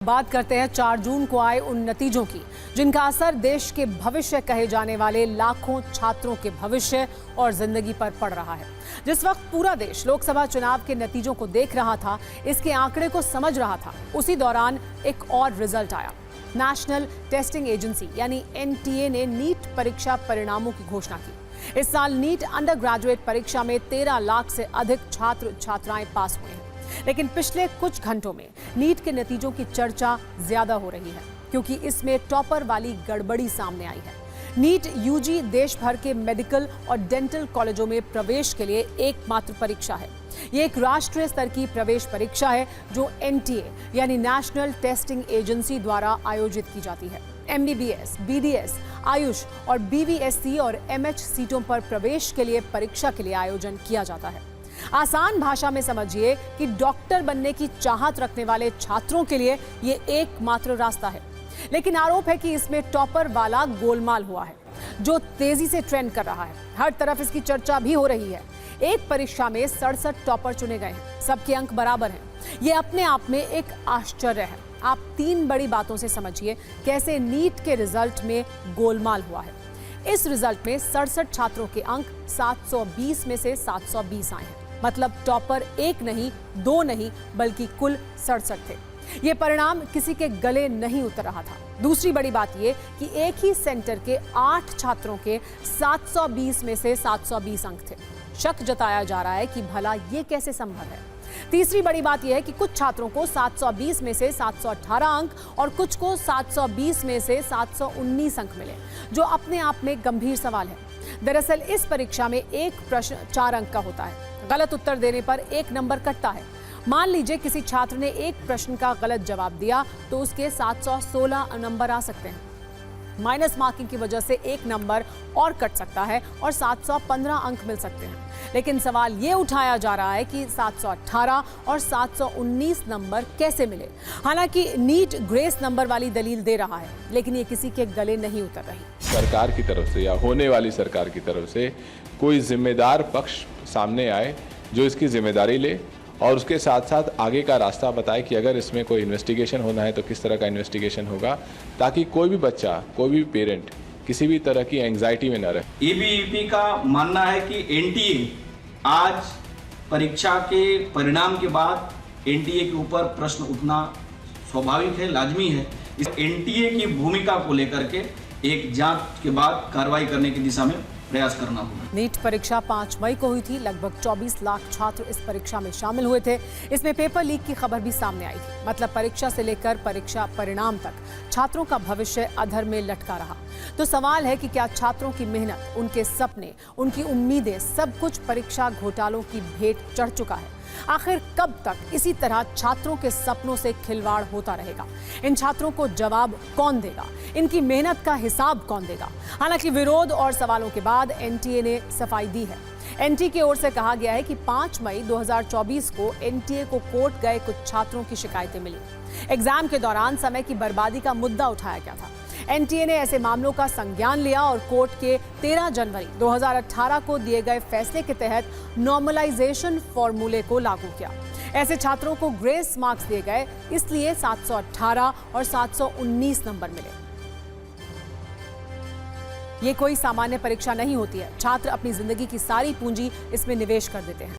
बात करते हैं 4 जून को आए उन नतीजों की जिनका असर देश के भविष्य कहे जाने वाले लाखों छात्रों के भविष्य और जिंदगी पर पड़ रहा है। जिस वक्त पूरा देश लोकसभा चुनाव के नतीजों को देख रहा था, इसके आंकड़े को समझ रहा था, उसी दौरान एक और रिजल्ट आया। नेशनल टेस्टिंग एजेंसी यानी एनटीए ने नीट परीक्षा परिणामों की घोषणा की। इस साल नीट अंडर ग्रेजुएट परीक्षा में 13 लाख से अधिक छात्र छात्राएं पास हुए हैं। लेकिन पिछले कुछ घंटों में नीट के नतीजों की चर्चा ज्यादा हो रही है क्योंकि इसमें टॉपर वाली गड़बड़ी सामने आई है। नीट यूजी देश भर के मेडिकल और डेंटल कॉलेजों में प्रवेश के लिए एकमात्र परीक्षा है। ये एक राष्ट्रीय स्तर की प्रवेश परीक्षा है जो एनटीए यानी नेशनल टेस्टिंग एजेंसी द्वारा आयोजित की जाती है। एमबीबीएस, बीडीएस, आयुष और बीवीएससी और एमएच सीटों पर प्रवेश के लिए परीक्षा के लिए आयोजन किया जाता है। आसान भाषा में समझिए कि डॉक्टर बनने की चाहत रखने वाले छात्रों के लिए ये एकमात्र रास्ता है। लेकिन आरोप है कि इसमें टॉपर वाला गोलमाल हुआ है जो तेजी से ट्रेंड कर रहा है। हर तरफ इसकी चर्चा भी हो रही है। एक परीक्षा में 67 टॉपर चुने गए हैं, सबके अंक बराबर हैं। ये अपने आप में एक आश्चर्य है। आप 3 बड़ी बातों से समझिए कैसे नीट के रिजल्ट में गोलमाल हुआ है। इस रिजल्ट में 67 छात्रों के अंक 720 में से 720 आए हैं। मतलब टॉपर 1 नहीं, 2 नहीं, बल्कि कुल 67 थे। ये परिणाम किसी के गले नहीं उतर रहा था। दूसरी बड़ी बात ये कि एक ही सेंटर के 8 छात्रों के 720 में से 720 अंक थे। शक जताया जा रहा है कि भला ये कैसे संभव है। तीसरी बड़ी बात यह है कि कुछ छात्रों को 720 में से 718 अंक और कुछ को 720 में से 719 अंक मिले, जो अपने आप में गंभीर सवाल है। दरअसल इस परीक्षा में एक प्रश्न 4 अंक का होता है। गलत उत्तर देने पर 1 नंबर कटता है। मान लीजिए किसी छात्र ने एक प्रश्न का गलत जवाब दिया तो उसके 716 नंबर आ सकते हैं। माइनस मार्किंग की वजह से 1 नंबर और कट सकता है और 715 अंक मिल सकते हैं। लेकिन सवाल ये उठाया जा रहा है कि 718 और 719 नंबर कैसे मिले। हालांकि नीट ग्रेस नंबर वाली दलील दे रहा है, लेकिन ये किसी के गले नहीं उतर रही। सरकार की तरफ से या होने वाली सरकार की तरफ से कोई जिम्मेदार पक्ष सामने आए जो इसकी जिम्मेदारी ले और उसके साथ साथ आगे का रास्ता बताए कि अगर इसमें कोई इन्वेस्टिगेशन होना है तो किस तरह का इन्वेस्टिगेशन होगा, ताकि कोई भी बच्चा, कोई भी पेरेंट किसी भी तरह की एंग्जाइटी में न रहे। एबीवीपी का मानना है कि एनटीए आज परीक्षा के परिणाम के बाद एनटीए के ऊपर प्रश्न उठना स्वाभाविक है, लाजमी है। इस एनटीए की भूमिका को लेकर के एक जांच के बाद कार्रवाई करने की दिशा में प्रयास करना होगा। नीट परीक्षा 5 मई को हुई थी। लगभग 24 लाख छात्र इस परीक्षा में शामिल हुए थे। इसमें पेपर लीक की खबर भी सामने आई थी। मतलब परीक्षा से लेकर परीक्षा परिणाम तक छात्रों का भविष्य अधर में लटका रहा। तो सवाल है कि क्या छात्रों की मेहनत, उनके सपने, उनकी उम्मीदें, सब कुछ परीक्षा घोटालों की भेंट चढ़ चुका है। आखिर कब तक इसी तरह छात्रों के सपनों से खिलवाड़ होता रहेगा? इन छात्रों को जवाब कौन देगा? इनकी मेहनत का हिसाब कौन देगा? हालांकि विरोध और सवालों के बाद एनटीए ने सफाई दी है। एनटीए की ओर से कहा गया है कि 5 मई 2024 को एनटीए को कोर्ट गए कुछ छात्रों की शिकायतें मिली। एग्जाम के दौरान समय की बर्बादी का मुद्दा उठाया गया था। एनटीए ने ऐसे मामलों का संज्ञान लिया और कोर्ट के 13 जनवरी 2018 को दिए गए फैसले के तहत नॉर्मलाइजेशन फॉर्मूले को लागू किया। ऐसे छात्रों को ग्रेस मार्क्स दिए गए, इसलिए 718 और 719 नंबर मिले। ये कोई सामान्य परीक्षा नहीं होती है। छात्र अपनी जिंदगी की सारी पूंजी इसमें निवेश कर देते हैं।